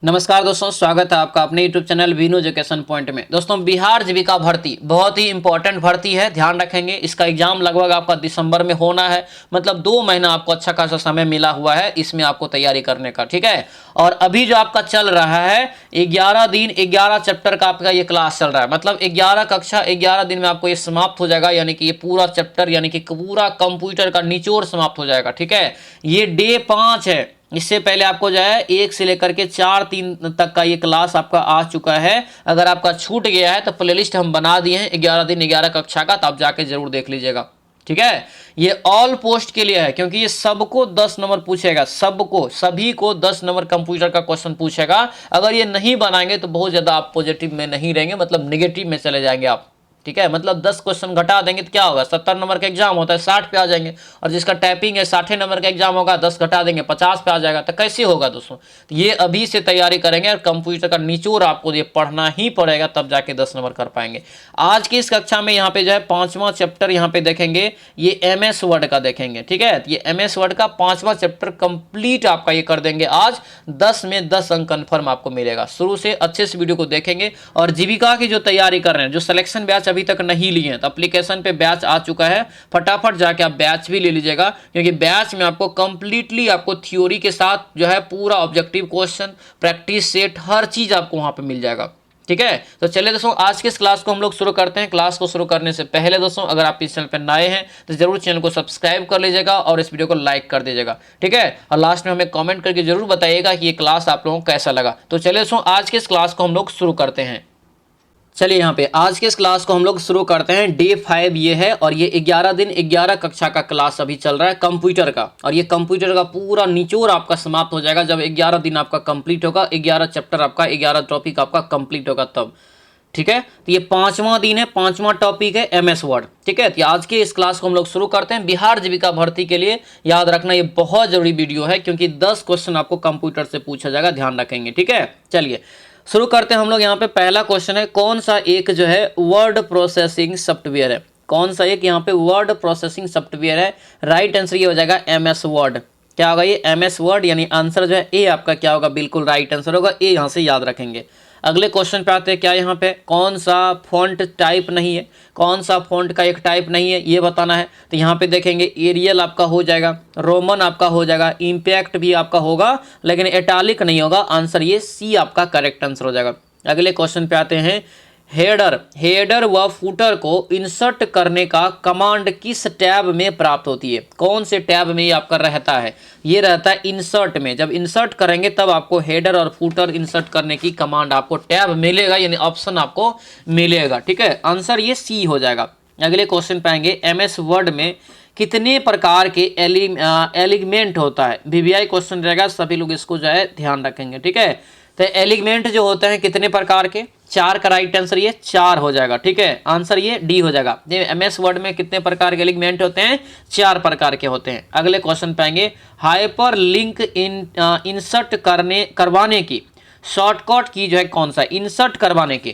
नमस्कार दोस्तों, स्वागत है आपका अपने YouTube channel Veenu education point में। दोस्तों, बिहार जीविका भर्ती बहुत ही इंपॉर्टेंट भर्ती है, ध्यान रखेंगे। इसका एग्जाम लगभग आपका दिसंबर में होना है, मतलब 2 महीना आपको अच्छा खासा समय मिला हुआ है इसमें आपको तैयारी करने का, ठीक है। और अभी जो आपका चल रहा है 11 दिन 11 चैप्टर का आपका ये क्लास चल रहा है, मतलब 11 कक्षा 11 दिन में आपको ये समाप्त हो जाएगा, यानी कि ये पूरा चैप्टर यानी कि पूरा कंप्यूटर का निचोड़ समाप्त हो जाएगा, ठीक है। ये डे 5 है। इससे पहले आपको जो है 1 से लेकर के 4-3 तक का ये क्लास आपका आ चुका है। अगर आपका छूट गया है तो प्लेलिस्ट हम बना दिए हैं 11 दिन 11 कक्षा का, तो आप जाके जरूर देख लीजिएगा, ठीक है। ये ऑल पोस्ट के लिए है, क्योंकि ये सबको 10 नंबर पूछेगा, सबको सभी को 10 नंबर कंप्यूटर का क्वेश्चन पूछेगा। अगर ये नहीं बनाएंगे तो बहुत ज़्यादा आप पॉजिटिव में नहीं रहेंगे, मतलब नेगेटिव में चले जाएंगे आप, ठीक है। मतलब 10 क्वेश्चन घटा देंगे तो क्या होगा, 70 नंबर का एग्जाम होता है 60 पे आ जाएंगे, और जिसका टाइपिंग है 60 नंबर का एग्जाम होगा 10 घटा देंगे 50 पे आ जाएगा। तो कैसे होगा दोस्तों, तो ये अभी से तैयारी करेंगे और कंप्यूटर का निचोड़ आपको ये पढ़ना ही पड़ेगा, तब जाके 10 नंबर कर पाएंगे। आज की इस कक्षा में यहाँ पे जो है 5वां चैप्टर यहाँ पे देखेंगे, ये MS वर्ड का देखेंगे, ठीक है। ये MS वर्ड का 5वां चैप्टर कंप्लीट आपका ये कर देंगे आज। 10 में 10 अंक कन्फर्म आपको मिलेगा। शुरू से अच्छे से वीडियो को देखेंगे। और जीविका की जो तैयारी कर रहे हैं, जो सिलेक्शन बैच अभी तक नहीं लिए हैं, तो एप्लीकेशन पे बैच आ चुका है, फटाफट जाके आप बैच भी ले लीजिएगा, क्योंकि बैच में आपको कंप्लीटली आपको थ्योरी के साथ जो है पूरा ऑब्जेक्टिव क्वेश्चन, प्रैक्टिस सेट, हर चीज आपको वहां पे मिल जाएगा, ठीक है। तो चलिए दोस्तों, आज के इस क्लास को हम लोग शुरू करते हैं। क्लास को शुरू करने से पहले दोस्तों, अगर आप इस चैनल पर नए हैं तो जरूर चैनल को सब्सक्राइब कर लीजिएगा और इस वीडियो को लाइक कर दीजिएगा, ठीक है। और लास्ट में हमें कमेंट करके जरूर बताइएगा कि ये क्लास आप लोगों को कैसा लगा। तो चलिए दोस्तों, आज के इस क्लास को हम लोग शुरू करते हैं। चलिए यहाँ पे आज के इस क्लास को हम लोग शुरू करते हैं। डे 5 ये है, और ये 11 दिन 11 कक्षा का क्लास अभी चल रहा है कंप्यूटर का। और ये कंप्यूटर का पूरा निचोड़ आपका समाप्त हो जाएगा जब 11 दिन आपका कंप्लीट होगा, 11 चैप्टर आपका, 11 टॉपिक आपका कंप्लीट होगा तब, ठीक है। तो ये 5वां दिन है, 5वां टॉपिक है MS वर्ड, ठीक है। तो आज के इस क्लास को हम लोग शुरू करते हैं। बिहार जीविका भर्ती के लिए याद रखना ये बहुत जरूरी वीडियो है, क्योंकि 10 क्वेश्चन आपको कंप्यूटर से पूछा जाएगा, ध्यान रखेंगे, ठीक है। चलिए शुरू करते हैं हम लोग। यहाँ पे पहला क्वेश्चन है, कौन सा एक जो है वर्ड प्रोसेसिंग सॉफ्टवेयर है, कौन सा एक यहाँ पे वर्ड प्रोसेसिंग सॉफ्टवेयर है। राइट आंसर ये हो जाएगा MS वर्ड। क्या होगा ये MS वर्ड, यानी आंसर जो है ए आपका क्या होगा, बिल्कुल राइट आंसर होगा ए, यहाँ से याद रखेंगे। अगले क्वेश्चन पे आते हैं, क्या यहाँ पे कौन सा फॉन्ट टाइप नहीं है, कौन सा फॉन्ट का एक टाइप नहीं है ये बताना है। तो यहाँ पे देखेंगे एरियल आपका हो जाएगा, रोमन आपका हो जाएगा, इम्पैक्ट भी आपका होगा, लेकिन एटालिक नहीं होगा। आंसर ये सी आपका करेक्ट आंसर हो जाएगा। अगले क्वेश्चन पे आते हैं, हेडर व फुटर को इंसर्ट करने का कमांड किस टैब में प्राप्त होती है, कौन से टैब में ये आपका रहता है। ये रहता है इंसर्ट में। जब इंसर्ट करेंगे तब आपको हेडर और फुटर इंसर्ट करने की कमांड आपको टैब मिलेगा, यानी ऑप्शन आपको मिलेगा, ठीक है। आंसर ये सी हो जाएगा। अगले क्वेश्चन पाएंगे, MS वर्ड में कितने प्रकार के एलिमेंट होता है। VVI क्वेश्चन रहेगा, सभी लोग इसको जो है ध्यान रखेंगे, ठीक है। तो एलिमेंट जो होते हैं कितने प्रकार के, 4 का राइट आंसर ये 4 हो जाएगा, ठीक है। आंसर ये डी हो जाएगा। MS वर्ड में कितने प्रकार के एलिमेंट होते हैं, 4 प्रकार के होते हैं। अगले क्वेश्चन पाएंगे, हाइपर लिंक इंसर्ट करवाने की शॉर्टकट की जो है कौन सा, इंसर्ट करवाने की।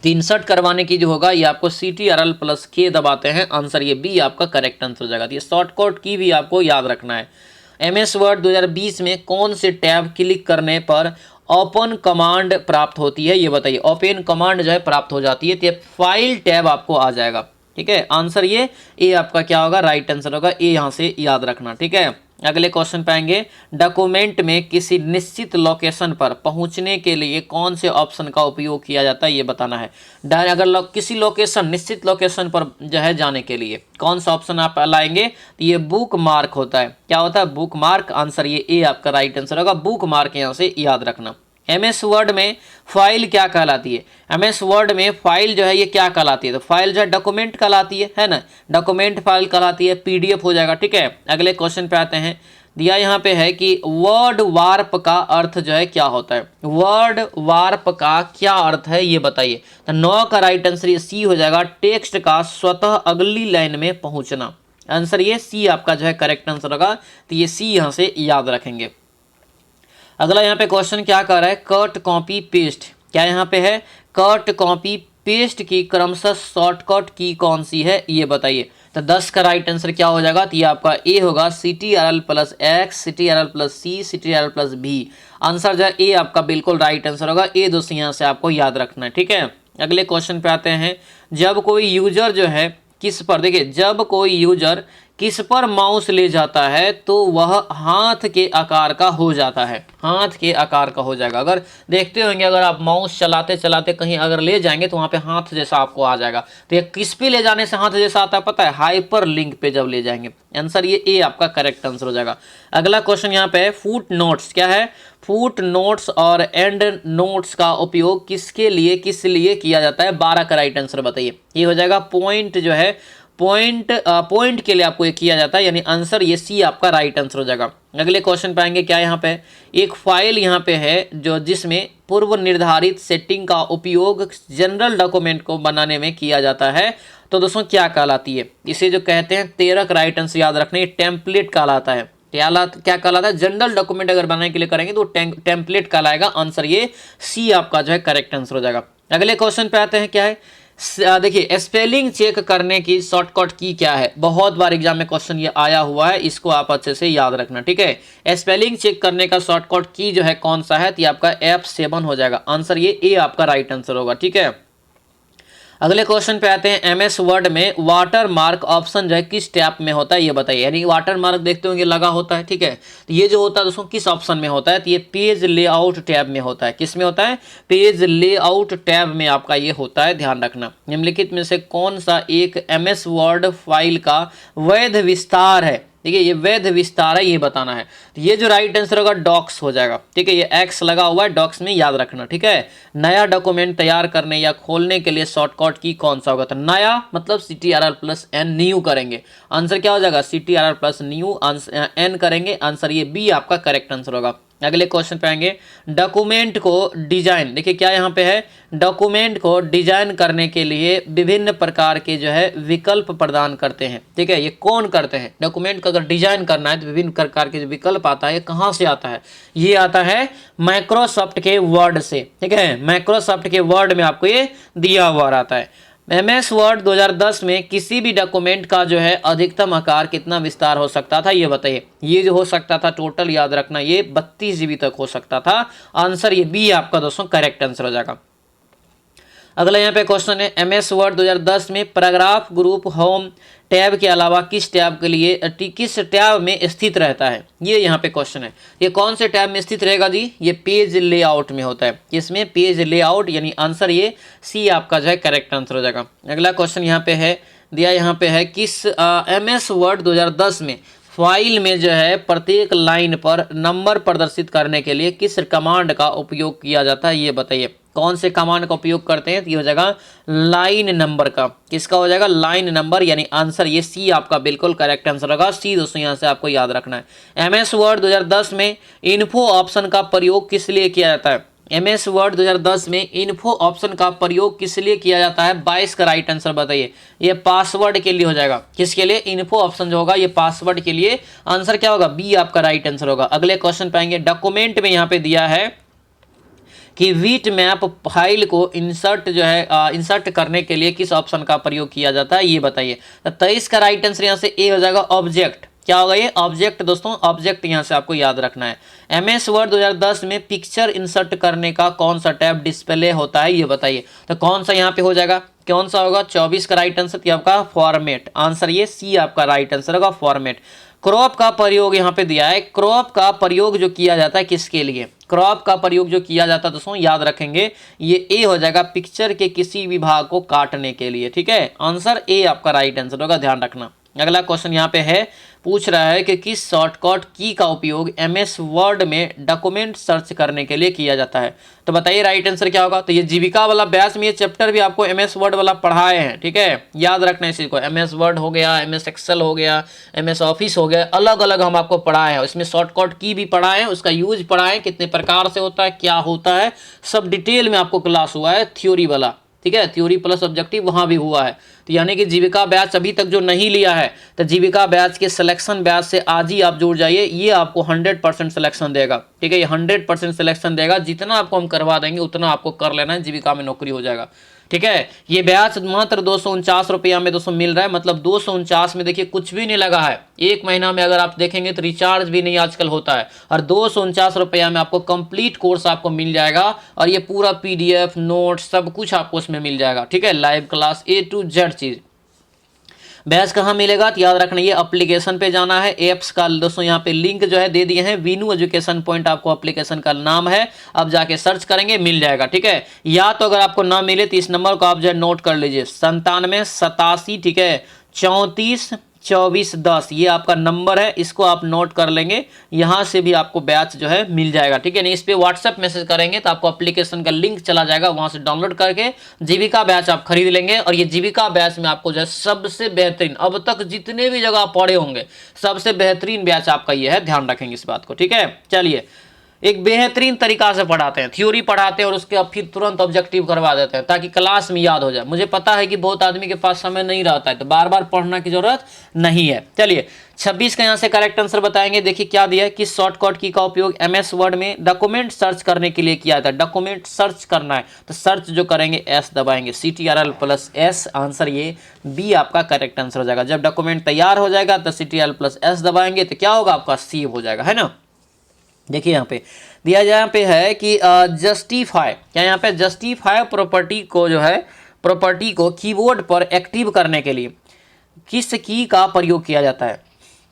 तो इंसर्ट करवाने की जो होगा ये आपको CTRL+K दबाते हैं। आंसर ये बी आपका करेक्ट आंसर हो जाएगा। तो ये शॉर्टकट की भी आपको याद रखना है। MS वर्ड 2020 में कौन से टैब क्लिक करने पर ओपन कमांड प्राप्त होती है, ये बताइए। ओपन कमांड जो है प्राप्त हो जाती है, तो ये फाइल टैब आपको आ जाएगा, ठीक है। आंसर ये ए आपका क्या होगा, राइट आंसर होगा ए, यहाँ से याद रखना, ठीक है। अगले क्वेश्चन पाएंगे, डॉक्यूमेंट में किसी निश्चित लोकेशन पर पहुंचने के लिए कौन से ऑप्शन का उपयोग किया जाता है, ये बताना है। अगर किसी लोकेशन, निश्चित लोकेशन पर जो है जाने के लिए कौन सा ऑप्शन आप लाएंगे, तो ये बुक मार्क होता है। क्या होता है, बुक मार्क। आंसर ये ए आपका राइट आंसर होगा, बुक मार्क, यहाँ से याद रखना। MS वर्ड में फाइल क्या कहलाती है, MS वर्ड में फाइल जो है ये क्या कहलाती है, तो फाइल जो है डॉक्यूमेंट कहलाती है ना, डॉक्यूमेंट फाइल कहलाती है, PDF हो जाएगा, ठीक है। अगले क्वेश्चन पे आते हैं, दिया यहाँ पे है कि वर्ड वार्प का अर्थ जो है क्या होता है, वर्ड वार्प का क्या अर्थ है ये बताइए। तो 9 का राइट आंसर ये सी हो जाएगा, टेक्स्ट का स्वतः अगली लाइन में पहुंचना। आंसर ये सी आपका जो है करेक्ट आंसर होगा, तो ये सी यहाँ से याद रखेंगे। अगला यहाँ पे क्वेश्चन क्या कर रहा है, कट कॉपी पेस्ट। क्या यहाँ पे है, कट कॉपी पेस्ट की क्रमशः शॉर्टकट की कौन सी है ये बताइए। तो 10 का राइट आंसर क्या हो जाएगा, तो ये आपका ए होगा, CTRL plus X, CTRL plus C, CTRL plus B. Answer जो है ए आपका बिल्कुल राइट आंसर होगा। ए दोस्तों यहाँ से आपको याद रखना है, ठीक है। अगले क्वेश्चन पे आते हैं। जब कोई यूजर जो है किस पर, देखिए जब कोई यूजर किस पर माउस ले जाता है तो वह हाथ के आकार का हो जाता है, हाथ के आकार का हो जाएगा। अगर देखते होंगे, अगर आप माउस चलाते चलाते कहीं अगर ले जाएंगे तो वहाँ पे हाथ जैसा आपको आ जाएगा। तो ये किस पे ले जाने से हाथ जैसा आता है पता है, हाइपर लिंक पे जब ले जाएंगे। आंसर ये ए आपका करेक्ट आंसर हो जाएगा। अगला क्वेश्चन यहाँ पे है, फुट नोट्स क्या है, फुट नोट्स और एंड नोट्स का उपयोग किसके लिए किस लिए किया जाता है। 12 का राइट आंसर बताइए। ये हो जाएगा पॉइंट जो है, पॉइंट के लिए आपको ये किया जाता है, यानी आंसर ये सी आपका राइट आंसर हो जाएगा। अगले क्वेश्चन पे आएंगे। क्या यहाँ पे एक फाइल यहाँ पे है जो जिसमें पूर्व निर्धारित सेटिंग का उपयोग जनरल डॉक्यूमेंट को बनाने में किया जाता है, तो दोस्तों क्या कहलाती है। इसे जो कहते हैं 13 का राइट आंसर याद रखना, टेम्पलेट कहलाता है। क्या कहलाता है, जनरल डॉक्यूमेंट अगर बनाने के लिए करेंगे तो टेम्पलेट कहलाएगा। आंसर ये सी आपका जो है करेक्ट आंसर हो जाएगा। अगले क्वेश्चन पे आते हैं। क्या है, देखिए स्पेलिंग चेक करने की शॉर्टकट की क्या है। बहुत बार एग्जाम में क्वेश्चन ये आया हुआ है, इसको आप अच्छे से याद रखना, ठीक है। स्पेलिंग चेक करने का शॉर्टकट की जो है कौन सा है, तो ये आपका F7 हो जाएगा। आंसर ये ए आपका राइट आंसर होगा, ठीक है। अगले क्वेश्चन पे आते हैं। एमएस वर्ड में वाटर मार्क ऑप्शन जो है किस टैब में होता है ये बताइए। यानी वाटर मार्क देखते होंगे लगा होता है, ठीक है। तो ये जो होता है दोस्तों किस ऑप्शन में होता है, तो ये पेज लेआउट टैब में होता है। किस में होता है, पेज लेआउट टैब में आपका ये होता है, ध्यान रखना। निम्नलिखित में से कौन सा एक एमएस वर्ड फाइल का वैध विस्तार है। देखिए ये वैध विस्तार है, ये बताना है। तो ये जो राइट आंसर होगा डॉक्स हो जाएगा, ठीक है। ये एक्स लगा हुआ है डॉक्स में, याद रखना, ठीक है। नया डॉक्यूमेंट तैयार करने या खोलने के लिए शॉर्टकट की कौन सा होगा, तो नया मतलब CTRL प्लस एन, न्यू करेंगे। आंसर क्या हो जाएगा, CTRL प्लस न्यू एन करेंगे। आंसर ये बी आपका करेक्ट आंसर होगा। अगले क्वेश्चन पे आएंगे। डॉक्यूमेंट को डिजाइन, देखिए क्या यहाँ पे है, डॉक्यूमेंट को डिजाइन करने के लिए विभिन्न प्रकार के जो है विकल्प प्रदान करते हैं, ठीक है। ये कौन करते हैं, डॉक्यूमेंट को अगर डिजाइन करना है तो विभिन्न प्रकार के जो विकल्प आता है, कहाँ से आता है, ये आता है माइक्रोसॉफ्ट के वर्ड से, ठीक है। माइक्रोसॉफ्ट के वर्ड में आपको ये दिया हुआ रहता है। एमएस वर्ड 2010 में किसी भी डॉक्यूमेंट का जो है अधिकतम आकार कितना विस्तार हो सकता था, ये बताइए। ये जो हो सकता था टोटल याद रखना, ये 32 GB तक हो सकता था। आंसर ये बी आपका दोस्तों करेक्ट आंसर हो जाएगा। अगला यहाँ पे क्वेश्चन है। एमएस वर्ड 2010 में पैराग्राफ ग्रुप होम टैब के अलावा किस टैब के लिए किस टैब में स्थित रहता है, ये यहाँ पे क्वेश्चन है। ये कौन से टैब में स्थित रहेगा जी, ये पेज लेआउट में होता है। इसमें पेज लेआउट, यानी आंसर ये सी आपका जो है करेक्ट आंसर हो जाएगा। अगला क्वेश्चन यहाँ पे है दिया, यहाँ पे है किस एमएस वर्ड 2010 में फाइल में जो है प्रत्येक लाइन पर नंबर प्रदर्शित करने के लिए किस कमांड का उपयोग किया जाता है, ये बताइए। कौन से कमांड का उपयोग करते हैं, तो ये हो जाएगा लाइन नंबर का। किसका हो जाएगा, लाइन नंबर, यानी आंसर ये सी आपका बिल्कुल करेक्ट आंसर होगा। सी दोस्तों यहाँ से आपको याद रखना है। एमएस वर्ड 2010 में इन्फो ऑप्शन का प्रयोग किस लिए किया जाता है। एमएस वर्ड 2010 में इन्फो ऑप्शन का प्रयोग किस लिए किया जाता है, 22 का राइट आंसर बताइए। ये पासवर्ड के लिए हो जाएगा। किसके लिए, इन्फो ऑप्शन जो होगा ये पासवर्ड के लिए। आंसर क्या होगा, बी आपका राइट आंसर होगा। अगले क्वेश्चन पाएंगे। डॉक्यूमेंट में यहाँ पे दिया है कि वीट मैप फाइल को इंसर्ट जो है इंसर्ट करने के लिए किस ऑप्शन का प्रयोग किया जाता है, ये बताइए। तो 23 का राइट आंसर यहाँ से ए हो जाएगा, ऑब्जेक्ट। क्या होगा ये, ऑब्जेक्ट दोस्तों, ऑब्जेक्ट यहाँ से आपको याद रखना है। एमएस वर्ड 2010 में पिक्चर इंसर्ट करने का कौन सा टैब डिस्प्ले होता है, ये बताइए। तो कौन सा यहाँ पे हो जाएगा, कौन सा होगा, 24 का राइट आंसर आपका फॉर्मेट। आंसर ये सी आपका राइट आंसर होगा, फॉर्मेट। क्रॉप का प्रयोग यहाँ पे दिया है। क्रॉप का प्रयोग जो किया जाता है किसके लिए, क्रॉप का प्रयोग जो किया जाता है दोस्तों याद रखेंगे, ये ए हो जाएगा, पिक्चर के किसी भी भाग को काटने के लिए, ठीक है। आंसर ए आपका राइट आंसर होगा, ध्यान रखना। अगला क्वेश्चन यहाँ पे है, पूछ रहा है कि किस शॉर्टकट की का उपयोग एमएस वर्ड में डॉक्यूमेंट सर्च करने के लिए किया जाता है। तो बताइए राइट आंसर क्या होगा। तो ये जीविका वाला बैच में ये चैप्टर भी आपको एमएस वर्ड वाला पढ़ाए हैं, ठीक है। याद रखना इसी को, एमएस वर्ड हो गया, एमएस एक्सेल हो गया, एमएस ऑफिस हो गया, अलग अलग हम आपको पढ़ाए हैं। इसमें शॉर्टकट की भी पढ़ाए हैं, उसका यूज पढ़ाए, कितने प्रकार से होता है, क्या होता है, सब डिटेल में आपको क्लास हुआ है, थ्योरी वाला, ठीक है। थ्योरी प्लस ऑब्जेक्टिव वहाँ भी हुआ है। तो यानी कि जीविका बैच अभी तक जो नहीं लिया है, तो जीविका बैच के सिलेक्शन बैच से आज ही आप जुड़ जाइए। ये आपको 100% सिलेक्शन देगा, ठीक है। ये 100% सिलेक्शन देगा। जितना आपको हम करवा देंगे उतना आपको कर लेना है, जीविका में नौकरी हो जाएगा, ठीक है। ये ब्याज मात्र 249 रुपया में दोस्तों मिल रहा है, मतलब 249 में देखिए कुछ भी नहीं लगा है। एक महीना में अगर आप देखेंगे तो रिचार्ज भी नहीं आजकल होता है, और 249 रुपया में आपको कंप्लीट कोर्स आपको मिल जाएगा, और ये पूरा PDF नोट सब कुछ आपको उसमें मिल जाएगा। ठीक है, live class A to Z cheese. Batch कहाँ मिलेगा तो याद रखना, ये एप्लीकेशन पे जाना है। एप्स का दोस्तों यहाँ पे लिंक जो है दे दिए हैं, वीनू एजुकेशन पॉइंट आपको एप्लीकेशन का नाम है, अब जाके सर्च करेंगे मिल जाएगा। ठीक है, या तो अगर आपको ना मिले तो इस नंबर को आप जो है नोट कर लीजिए, 9787, ठीक है, 342410, ये आपका नंबर है, इसको आप नोट कर लेंगे। यहाँ से भी आपको बैच जो है मिल जाएगा। ठीक है, नहीं इस पे व्हाट्सएप मैसेज करेंगे तो आपको एप्लीकेशन का लिंक चला जाएगा, वहाँ से डाउनलोड करके जीविका बैच आप खरीद लेंगे। और ये जीविका बैच में आपको जो है सबसे बेहतरीन, अब तक जितने भी जगह आप पढ़े होंगे सबसे बेहतरीन बैच आपका ये है, ध्यान रखेंगे इस बात को। ठीक है, चलिए एक बेहतरीन तरीका से पढ़ाते हैं, थ्योरी पढ़ाते हैं और उसके अब फिर तुरंत ऑब्जेक्टिव करवा देते हैं ताकि क्लास में याद हो जाए। मुझे पता है कि बहुत आदमी के पास समय नहीं रहता है, तो बार बार पढ़ना की जरूरत नहीं है। चलिए 26 का यहाँ से करेक्ट आंसर बताएंगे। देखिए क्या दिया है कि शॉर्टकट की का उपयोग MS वर्ड में डॉक्यूमेंट सर्च करने के लिए किया था। डॉक्यूमेंट सर्च करना है तो सर्च जो करेंगे S दबाएंगे, CTRL+S, आंसर ये B आपका करेक्ट आंसर हो जाएगा। जब डॉक्यूमेंट तैयार हो जाएगा तो CTRL+S दबाएंगे तो क्या होगा, आपका सेव हो जाएगा, है ना। देखिए यहाँ पे दिया जाए, यहाँ पे है कि जस्टिफाई, क्या यहाँ पे जस्टिफाई प्रॉपर्टी को जो है, प्रॉपर्टी को कीबोर्ड पर एक्टिव करने के लिए किस की का प्रयोग किया जाता है,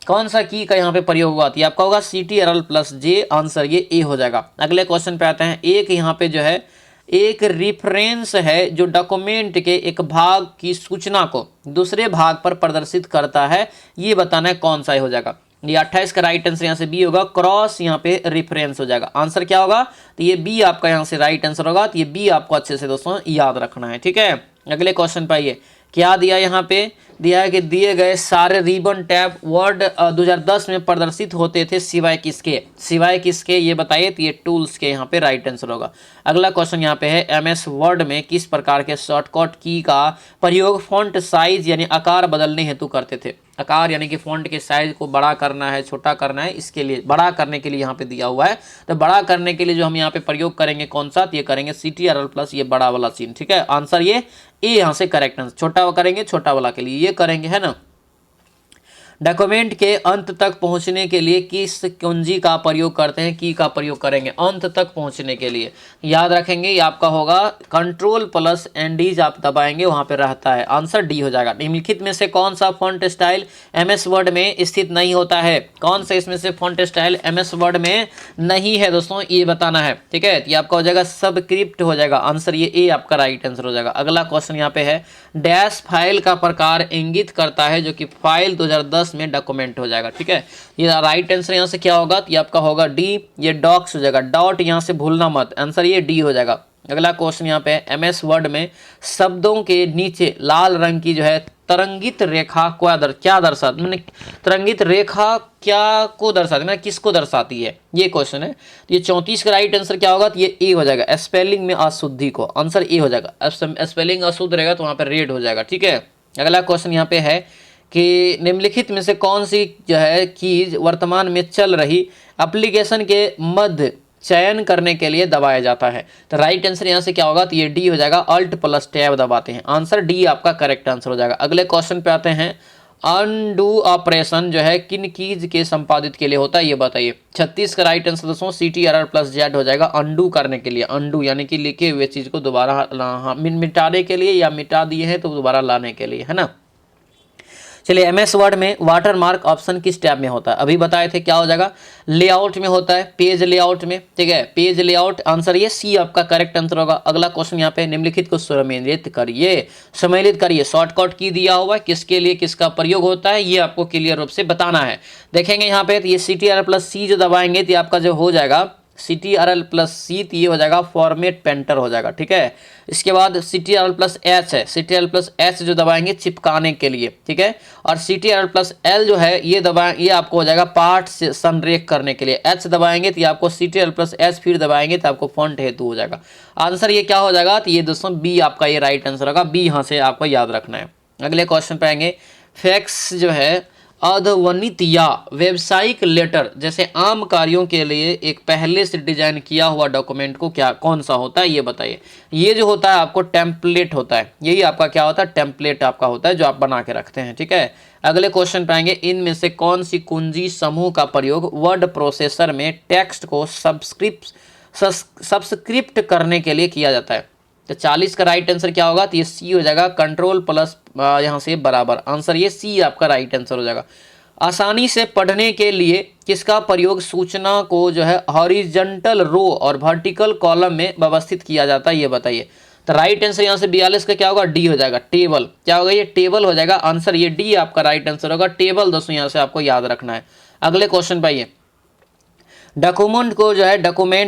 कौन सा की का यहाँ पे प्रयोग हुआ, तो आपका होगा CTRL+J, आंसर ये A हो जाएगा। अगले क्वेश्चन पे आते हैं। एक यहाँ पे जो है एक रिफरेंस है जो डॉक्यूमेंट के एक भाग की सूचना को दूसरे भाग पर प्रदर्शित करता है, ये बताना है कौन सा हो जाएगा। ये 28 का राइट आंसर यहाँ से B होगा, क्रॉस यहाँ पे रेफरेंस हो जाएगा। आंसर क्या होगा, तो ये B आपका यहाँ से राइट आंसर होगा, तो ये B आपको अच्छे से दोस्तों याद रखना है। ठीक है, अगले क्वेश्चन पे आइए। क्या दिया यहाँ पे, दिया है कि दिए गए सारे रिबन टैब वर्ड 2010 में प्रदर्शित होते थे सिवाय किसके, सिवाय किसके ये बताइए, तो ये टूल्स के यहाँ पे राइट आंसर होगा। अगला क्वेश्चन यहाँ पे है MS वर्ड में किस प्रकार के शॉर्टकट की का प्रयोग फॉन्ट साइज यानी आकार बदलने हेतु करते थे। आकार यानी कि फॉन्ट के साइज को बड़ा करना है, छोटा करना है, इसके लिए बड़ा करने के लिए यहाँ पे दिया हुआ है। तो बड़ा करने के लिए जो हम यहाँ पे प्रयोग करेंगे कौन सा, तो ये करेंगे CTRL+ ये बड़ा वाला चिन्ह। ठीक है, आंसर ये ए यहाँ से करेक्ट आंसर। छोटा करेंगे छोटा वाला के लिए ये करेंगे, है ना। डॉक्यूमेंट के अंत तक पहुंचने के लिए किस कुंजी का प्रयोग करते हैं, की का प्रयोग करेंगे अंत तक पहुंचने के लिए, याद रखेंगे। ये आपका होगा Ctrl+ND आप दबाएंगे, वहां पे रहता है, आंसर डी हो जाएगा। निम्नलिखित में से कौन सा फॉन्ट स्टाइल MS वर्ड में स्थित नहीं होता है, कौन सा इसमें से फॉन्ट स्टाइल MS वर्ड में नहीं है दोस्तों, ये बताना है। ठीक है, ये आपका हो जाएगा सबस्क्रिप्ट हो जाएगा, आंसर ये ए आपका राइट आंसर हो जाएगा। अगला क्वेश्चन यहाँ पे है डैश फाइल का प्रकार इंगित करता है जो कि फाइल 2010 में डॉक्यूमेंट हो जाएगा। ठीक है, ये राइट आंसर यहाँ से क्या होगा, तो ये आपका होगा डी, ये डॉक्स हो जाएगा, डॉट यहाँ से भूलना मत, आंसर ये डी हो जाएगा। अगला क्वेश्चन यहाँ पे MS वर्ड में शब्दों के नीचे लाल रंग की जो है तरंगित रेखा क्या दर्शाती, मैंने तरंगित रेखा क्या को दर्शाती, मैंने किसको दर्शाती है, ये क्वेश्चन है। ये 34 का राइट आंसर क्या होगा, तो ये ए हो जाएगा। स्पेलिंग में अशुद्धि को, आंसर ए हो जाएगा। स्पेलिंग अशुद्ध रहेगा तो वहाँ पे रेड हो जाएगा। ठीक है, अगला क्वेश्चन यहाँ पे है कि निम्नलिखित में से कौन सी जो है कीज वर्तमान में चल रही एप्लीकेशन के मध्य चयन करने के लिए दबाया जाता है, तो राइट आंसर यहाँ से क्या होगा, तो ये डी हो जाएगा। Alt+Tab दबाते हैं, आंसर डी आपका करेक्ट आंसर हो जाएगा। अगले क्वेश्चन पे आते हैं। अनडू ऑपरेशन जो है किन कीज के संपादित के लिए होता है, ये बताइए। 36 का राइट आंसर दोस्तों CTRL+Z हो जाएगा, अनडू करने के लिए। अनडू यानी कि लिखे हुए चीज को दोबारा मिटाने के लिए, या मिटा दिए हैं तो दोबारा लाने के लिए, है ना। चलिए MS वर्ड में वाटर मार्क ऑप्शन किस टैब में होता है, अभी बताए थे, क्या हो जाएगा, लेआउट में होता है, पेज लेआउट में। ठीक है, पेज लेआउट, आंसर ये सी आपका करेक्ट आंसर होगा। अगला क्वेश्चन यहाँ पे निम्नलिखित को सम्मिलित करिए, शॉर्टकट की दिया हुआ है, किसके लिए किसका प्रयोग होता है, ये आपको क्लियर रूप से बताना है। देखेंगे यहाँ पे तो ये CTRL+C जो दबाएंगे तो आपका जो हो जाएगा CTRL+C, तो ये हो जाएगा फॉर्मेट पेंटर हो जाएगा। ठीक है, इसके बाद CTRL+H है, CTRL+H जो दबाएंगे चिपकाने के लिए। ठीक है, और CTRL+L जो है ये दबाएं, ये आपको हो जाएगा पार्ट से संरेख करने के लिए। H दबाएंगे तो ये आपको CTRL+H फिर दबाएंगे तो आपको फॉन्ट हेतु हो जाएगा। आंसर ये क्या हो जाएगा, तो ये दोस्तों बी आपका ये राइट आंसर होगा, बी यहाँ से आपको याद रखना है। अगले क्वेश्चन पे आएंगे। फैक्स जो है अध्वनित या व्यावसायिक लेटर जैसे आम कार्यों के लिए एक पहले से डिजाइन किया हुआ डॉक्यूमेंट को क्या कौन सा होता है ये बताइए। ये जो होता है आपको टेम्पलेट होता है, यही आपका क्या होता है टेम्पलेट आपका होता है जो आप बना के रखते हैं। ठीक है, अगले क्वेश्चन पे आएंगे, इनमें से कौन सी कुंजी समूह का प्रयोग वर्ड प्रोसेसर में टेक्स्ट को सब्सक्रिप्ट करने के लिए किया जाता है। तो 40 का राइट आंसर क्या होगा, तो ये सी हो जाएगा, कंट्रोल प्लस यहाँ से बराबर, आंसर ये सी आपका राइट आंसर हो जाएगा। आसानी से पढ़ने के लिए किसका प्रयोग सूचना को जो है हॉरिजॉन्टल रो और वर्टिकल कॉलम में व्यवस्थित किया जाता है ये बताइए। तो राइट आंसर यहाँ से 42 का क्या होगा, डी हो जाएगा, टेबल। क्या होगा, ये टेबल हो जाएगा, आंसर ये डी आपका राइट आंसर होगा, टेबल। दोस्तों यहाँ से आपको याद रखना है। अगले क्वेश्चन पे आइए, डॉक्यूमेंट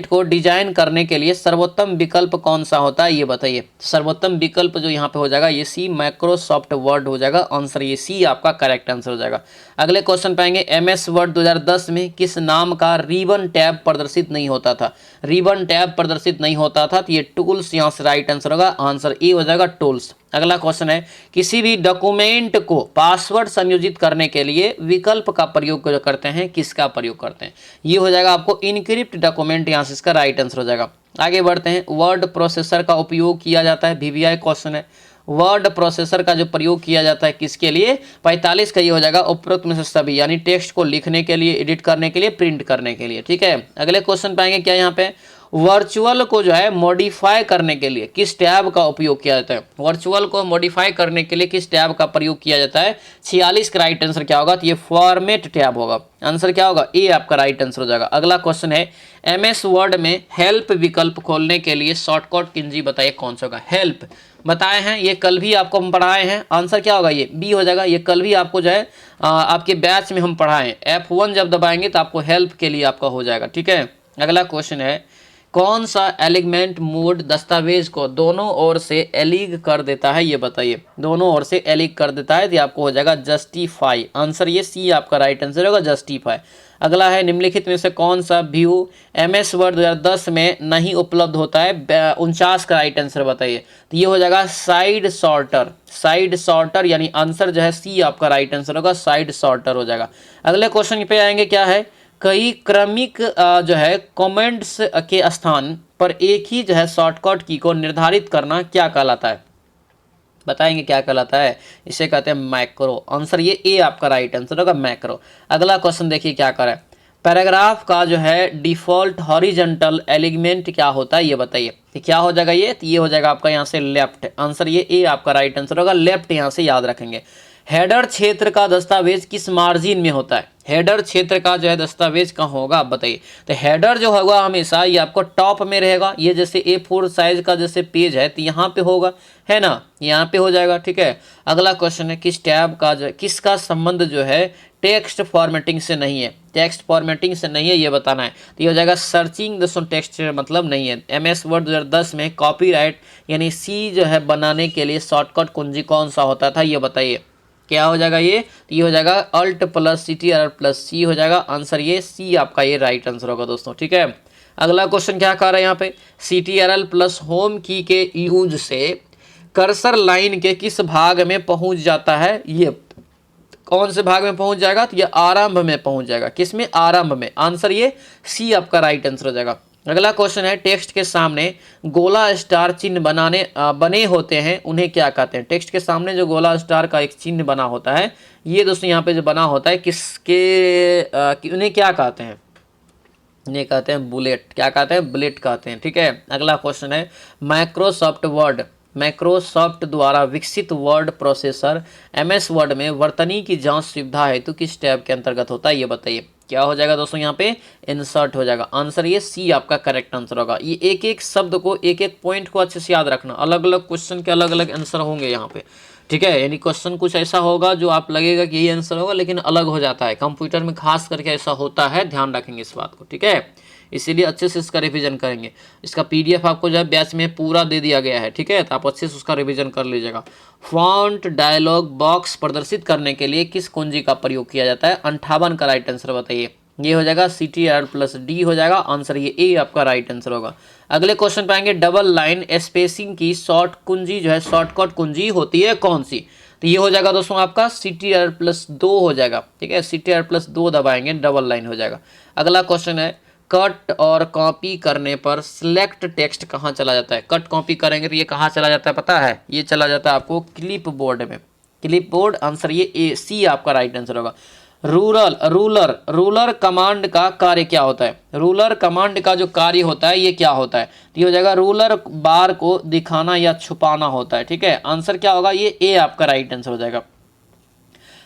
को डिजाइन करने के लिए सर्वोत्तम विकल्प कौन सा होता है ये बताइए। सर्वोत्तम विकल्प जो यहाँ पे हो जाएगा ये सी माइक्रोसॉफ्ट वर्ड हो जाएगा, आंसर ये सी आपका करेक्ट आंसर हो जाएगा। अगले क्वेश्चन पाएंगे, एमएस वर्ड 2010 में किस नाम का रिबन टैब प्रदर्शित नहीं होता था। रिबन टैब प्रदर्शित नहीं होता था, तो ये टूल्स यहाँ से राइट आंसर होगा, आंसर ए हो जाएगा, टूल्स। अगला क्वेश्चन है, किसी भी डॉक्यूमेंट को पासवर्ड संयोजित करने के लिए विकल्प का प्रयोग जो करते हैं, किसका प्रयोग करते हैं, ये हो जाएगा आपको इनक्रिप्ट डॉक्यूमेंट, यहाँ से इसका राइट आंसर हो जाएगा। आगे बढ़ते हैं, वर्ड प्रोसेसर का उपयोग किया जाता है, वीवीआई क्वेश्चन है, वर्ड प्रोसेसर का जो प्रयोग किया जाता है किसके लिए, 45 का ये हो जाएगा, उपरोक्त में से सभी, यानी टेक्स्ट को लिखने के लिए, एडिट करने के लिए, प्रिंट करने के लिए। ठीक है, अगले क्वेश्चन पाएंगे क्या यहाँ पे, वर्चुअल को जो है मॉडिफाई करने के लिए किस टैब का उपयोग किया जाता है। वर्चुअल को मॉडिफाई करने के लिए किस टैब का प्रयोग किया जाता है, 46 का राइट आंसर क्या होगा, तो ये फॉर्मेट टैब होगा, आंसर क्या होगा, ए आपका राइट आंसर हो जाएगा। अगला क्वेश्चन है, एमएस वर्ड में हेल्प विकल्प खोलने के लिए शॉर्टकट कुंजी बताइए कौन सा होगा। हेल्प बताए हैं, ये कल भी आपको हम पढ़ाए हैं, आंसर क्या होगा, ये बी हो जाएगा, ये कल भी आपको जो है आपके बैच में हम पढ़ाएं, F1 जब दबाएंगे तो आपको हेल्प के लिए आपका हो जाएगा। ठीक है, अगला क्वेश्चन है, कौन सा एलिगमेंट मोड दस्तावेज को दोनों ओर से एलिग कर देता है ये बताइए। दोनों ओर से एलिग कर देता है, तो आपको हो जाएगा जस्टिफाई, आंसर ये सी आपका राइट आंसर होगा, जस्टिफाई। अगला है, निम्नलिखित में से कौन सा व्यू एमएस वर्ड 2010 में नहीं उपलब्ध होता है, 49 का राइट आंसर बताइए। तो ये हो जाएगा साइड सॉर्टर, साइड सॉर्टर, यानी आंसर जो है सी आपका राइट आंसर होगा, साइड सॉर्टर हो जाएगा। अगले क्वेश्चन पे आएंगे, क्या है, कई क्रमिक जो है कमेंट्स के स्थान पर एक ही जो है शॉर्टकट की को निर्धारित करना क्या कहलाता है, बताएंगे क्या कहलाता है, इसे कहते हैं मैक्रो, आंसर ये ए आपका राइट आंसर होगा, मैक्रो। अगला क्वेश्चन देखिए क्या कर रहा है, पैराग्राफ का जो है डिफॉल्ट हॉरिजॉन्टल एलिगमेंट क्या होता है ये बताइए। तो क्या हो जाएगा ये, तो ये हो जाएगा आपका यहाँ से लेफ्ट, आंसर ये ए आपका राइट आंसर होगा, लेफ्ट यहाँ से याद रखेंगे। हेडर क्षेत्र का दस्तावेज किस मार्जिन में होता है, हेडर क्षेत्र का जो है दस्तावेज कहाँ होगा आप बताइए। तो हेडर जो होगा हमेशा ये आपको टॉप में रहेगा, ये जैसे A4 साइज का जैसे पेज है तो यहाँ पे होगा, है ना, यहाँ पे हो जाएगा। ठीक है, अगला क्वेश्चन है, किस टैब का जो किसका संबंध जो है टेक्स्ट फॉर्मेटिंग से नहीं है, टेक्स्ट फॉर्मेटिंग से नहीं है ये बताना है। तो ये हो जाएगा सर्चिंग दोस्तों, टेक्स्ट मतलब नहीं है। एमएस वर्ड 2010 में कॉपीराइट यानी सी जो है बनाने के लिए शॉर्टकट कुंजी कौन सा होता था ये बताइए। क्या हो जाएगा ये, तो ये हो जाएगा अल्ट प्लस CTRL+C हो जाएगा, आंसर ये सी आपका ये राइट आंसर होगा दोस्तों। ठीक है, अगला क्वेश्चन क्या कह रहा है यहाँ पे, CTRL+ होम की के यूज से कर्सर लाइन के किस भाग में पहुंच जाता है, ये कौन से भाग में पहुंच जाएगा, तो ये आरंभ में पहुंच जाएगा, किसमें, आरंभ में, आंसर ये सी आपका राइट आंसर हो जाएगा। अगला क्वेश्चन है, टेक्स्ट के सामने गोला स्टार चिन्ह बने होते हैं उन्हें क्या कहते हैं। टेक्स्ट के सामने जो गोला स्टार का एक चिन्ह बना होता है, ये दोस्तों यहाँ पे जो बना होता है किसके उन्हें क्या कहते हैं, इन्हें कहते हैं बुलेट, क्या कहते हैं, बुलेट कहते हैं। ठीक है, अगला क्वेश्चन है, माइक्रोसॉफ्ट द्वारा विकसित वर्ड प्रोसेसर एमएस वर्ड में वर्तनी की जांच सुविधा है तो किस टैब के अंतर्गत होता है ये बताइए। क्या हो जाएगा दोस्तों, यहाँ पे इंसर्ट हो जाएगा, आंसर ये सी आपका करेक्ट आंसर होगा। ये एक एक शब्द को, एक एक पॉइंट को अच्छे से याद रखना, अलग अलग क्वेश्चन के अलग अलग आंसर होंगे यहाँ पे। ठीक है, यानी क्वेश्चन कुछ ऐसा होगा जो आप लगेगा कि ये आंसर होगा लेकिन अलग हो जाता है, कंप्यूटर में खास करके ऐसा होता है, ध्यान रखेंगे इस बात को। ठीक है, इसीलिए अच्छे से इसका रिवीजन करेंगे। इसका PDF आपको जो है बैच में पूरा दे दिया गया है। ठीक है, तो आप अच्छे से उसका रिवीजन कर लीजिएगा। फॉन्ट डायलॉग बॉक्स प्रदर्शित करने के लिए किस कुंजी का प्रयोग किया जाता है, 58 का राइट आंसर बताइए। ये हो जाएगा CTRL+D हो जाएगा, आंसर ये ए आपका राइट आंसर होगा। अगले क्वेश्चन पाएंगे, डबल लाइन स्पेसिंग की शॉर्ट कुंजी जो है शॉर्टकट कुंजी होती है कौन सी। तो ये हो जाएगा दोस्तों आपका CTR+2 हो जाएगा, ठीक है, CTR+2 दबाएंगे, डबल लाइन हो जाएगा। अगला क्वेश्चन है, कट और कॉपी करने पर सिलेक्ट टेक्स्ट कहाँ चला जाता है? कट कॉपी करेंगे तो ये कहाँ चला जाता है पता है? ये चला जाता है आपको क्लिप बोर्ड में। क्लिप बोर्ड, आंसर ये A C आपका राइट आंसर होगा। रूलर कमांड का कार्य क्या होता है? रूलर कमांड का जो कार्य होता है ये क्या होता है? तो ये हो जाएगा रूलर बार को दिखाना या छुपाना होता है, ठीक है। आंसर क्या होगा? ये A आपका राइट आंसर हो जाएगा।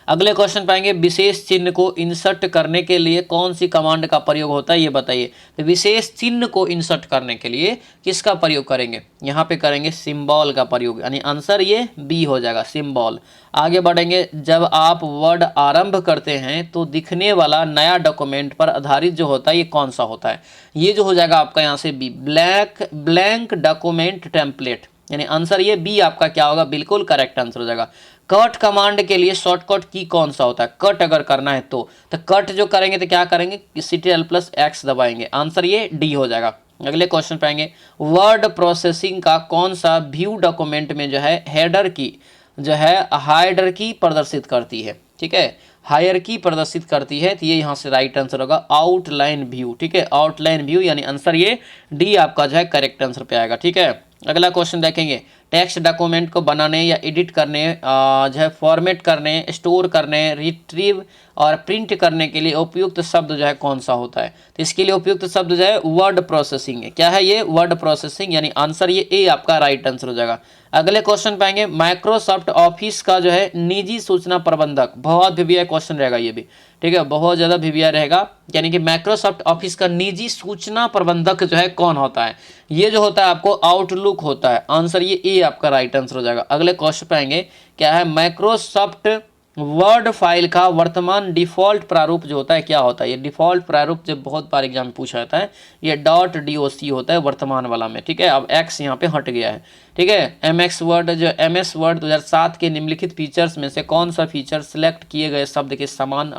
अगले क्वेश्चन पाएंगे, विशेष चिन्ह को इंसर्ट करने के लिए कौन सी कमांड का प्रयोग होता है ये बताइए। तो विशेष चिन्ह को इंसर्ट करने के लिए किसका प्रयोग करेंगे? यहाँ पे करेंगे सिंबल का प्रयोग, यानी आंसर ये बी हो जाएगा, सिंबल। आगे बढ़ेंगे, जब आप वर्ड आरंभ करते हैं तो दिखने वाला नया डॉक्यूमेंट पर आधारित जो होता है ये कौन सा होता है? ये जो हो जाएगा आपका यहाँ से बी, ब्लैंक डॉक्यूमेंट टेम्पलेट, यानी आंसर ये बी आपका क्या होगा? बिल्कुल करेक्ट आंसर हो जाएगा। कट कमांड के लिए शॉर्टकट की कौन सा होता है? कट अगर करना है तो कट जो करेंगे तो क्या करेंगे? CTRL+X दबाएंगे, आंसर ये डी हो जाएगा। अगले क्वेश्चन पाएंगे, वर्ड प्रोसेसिंग का कौन सा व्यू डॉक्यूमेंट में जो है हेडर की जो है हायरार्की प्रदर्शित करती है, ठीक है, हायरार्की प्रदर्शित करती है, तो ये यहाँ से राइट आंसर होगा आउटलाइन व्यू, ठीक है, आउटलाइन व्यू, यानी आंसर ये डी आपका जो है करेक्ट आंसर पे आएगा, ठीक है। अगला क्वेश्चन देखेंगे, टेक्स्ट डॉक्यूमेंट को बनाने या एडिट करने जो है फॉर्मेट करने, स्टोर करने, रिट्रीव और प्रिंट करने के लिए उपयुक्त शब्द जो है कौन सा होता है? तो इसके लिए उपयुक्त शब्द जो है वर्ड प्रोसेसिंग है। क्या है ये? वर्ड प्रोसेसिंग, यानी आंसर ये ए आपका राइट आंसर हो जाएगा। अगले क्वेश्चन पाएंगे, माइक्रोसॉफ्ट ऑफिस का जो है निजी सूचना प्रबंधक, बहुत वीवीआई क्वेश्चन रहेगा ये भी, ठीक है, बहुत ज़्यादा वीवीआई रहेगा, यानी कि माइक्रोसॉफ्ट ऑफिस का निजी सूचना प्रबंधक जो है कौन होता है? ये जो होता है आपको आउटलुक होता है, आंसर ये ए आपका राइट आंसर हो जाएगा। अगले क्वेश्चन पाएंगे, क्या है? माइक्रोसॉफ्ट वर्ड फाइल का वर्तमान डिफ़ॉल्ट प्रारूप जो होता है क्या होता है? ये डिफ़ॉल्ट प्रारूप जब बहुत बार एग्जाम में पूछा जाता है, ये .doc होता है वर्तमान वाला में, ठीक है। अब एक्स यहाँ पे हट गया है, ठीक है। MS वर्ड 2007 के निम्नलिखित फीचर्स में से कौन सा फीचर सिलेक्ट किए गए शब्द के समान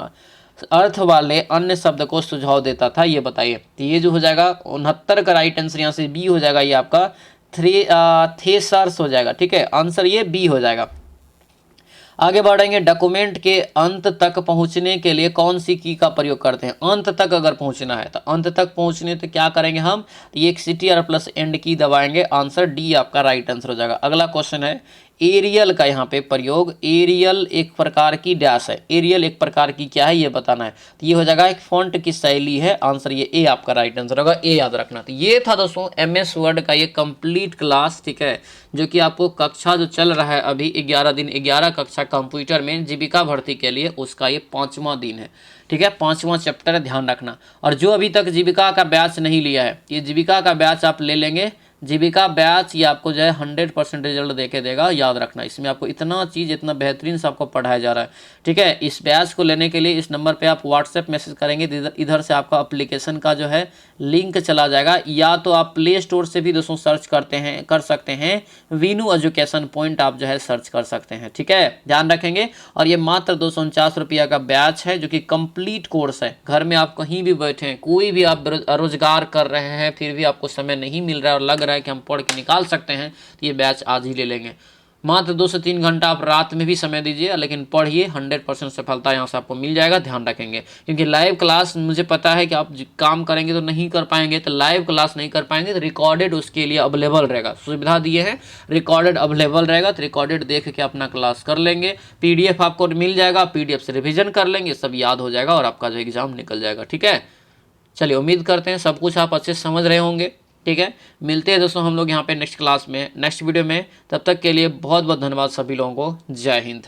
अर्थ वाले अन्य शब्द को सुझाव देता था, ये बताइए। तो ये जो हो जाएगा 69 का राइट आंसर यहाँ से बी हो जाएगा, ये आपका थेसर्स हो जाएगा, ठीक है, आंसर ये बी हो जाएगा। आगे बढ़ेंगे, डॉक्यूमेंट के अंत तक पहुंचने के लिए कौन सी की का प्रयोग करते हैं? अंत तक अगर पहुंचना है तो अंत तक पहुंचने तो क्या करेंगे हम? तो ये CTR+End की दबाएंगे, आंसर डी आपका राइट आंसर हो जाएगा। अगला क्वेश्चन है, एरियल का यहाँ पे प्रयोग, एरियल एक प्रकार की डैश है, एरियल एक प्रकार की क्या है ये बताना है, तो ये हो जाएगा एक फॉन्ट की शैली है, आंसर ये ए आपका राइट आंसर होगा, ए याद रखना। तो ये था दोस्तों MS वर्ड का ये कंप्लीट क्लास, ठीक है, जो कि आपको कक्षा जो चल रहा है अभी 11 दिन, 11 कक्षा कंप्यूटर में जीविका भर्ती के लिए, उसका ये 5वां दिन है, ठीक है, 5वां चैप्टर है, ध्यान रखना। और जो अभी तक जीविका का बैच नहीं लिया है, ये जीविका का बैच आप ले लेंगे, जीविका बैच ये आपको जो है 100% रिजल्ट देके देगा, याद रखना। इसमें आपको इतना चीज़, इतना बेहतरीन से आपको पढ़ाया जा रहा है, ठीक है। इस बैच को लेने के लिए इस नंबर पे आप व्हाट्सएप मैसेज करेंगे, इधर से आपका एप्लीकेशन का जो है लिंक चला जाएगा, या तो आप प्ले स्टोर से भी दोस्तों सर्च कर सकते हैं, वीनू एजुकेशन पॉइंट आप जो है सर्च कर सकते हैं, ठीक है, ध्यान रखेंगे। और ये मात्र 249 रुपया का बैच है, जो कि कंप्लीट कोर्स है। घर में आप कहीं भी बैठे हैं, कोई भी आप रोजगार कर रहे हैं, फिर भी आपको समय नहीं मिल रहा है और लग रहा है कि हम पढ़ के निकाल सकते हैं, तो ये बैच आज ही ले लेंगे। मात्र 2 से 3 घंटा आप रात में भी समय दीजिए, लेकिन पढ़िए, 100% सफलता यहाँ से आपको मिल जाएगा, ध्यान रखेंगे। क्योंकि लाइव क्लास मुझे पता है कि आप काम करेंगे तो नहीं कर पाएंगे, तो लाइव क्लास नहीं कर पाएंगे तो रिकॉर्डेड उसके लिए अवेलेबल रहेगा, सुविधा दिए हैं, रिकॉर्डेड अवेलेबल रहेगा, तो रिकॉर्डेड देख के अपना क्लास कर लेंगे। PDF आपको मिल जाएगा, PDF से रिविजन कर लेंगे, सब याद हो जाएगा और आपका जो एग्जाम निकल जाएगा, ठीक है। चलिए, उम्मीद करते हैं सब कुछ आप अच्छे से समझ रहे होंगे, ठीक है। मिलते हैं दोस्तों हम लोग यहाँ पे नेक्स्ट क्लास में, नेक्स्ट वीडियो में। तब तक के लिए बहुत बहुत धन्यवाद सभी लोगों को। जय हिंद।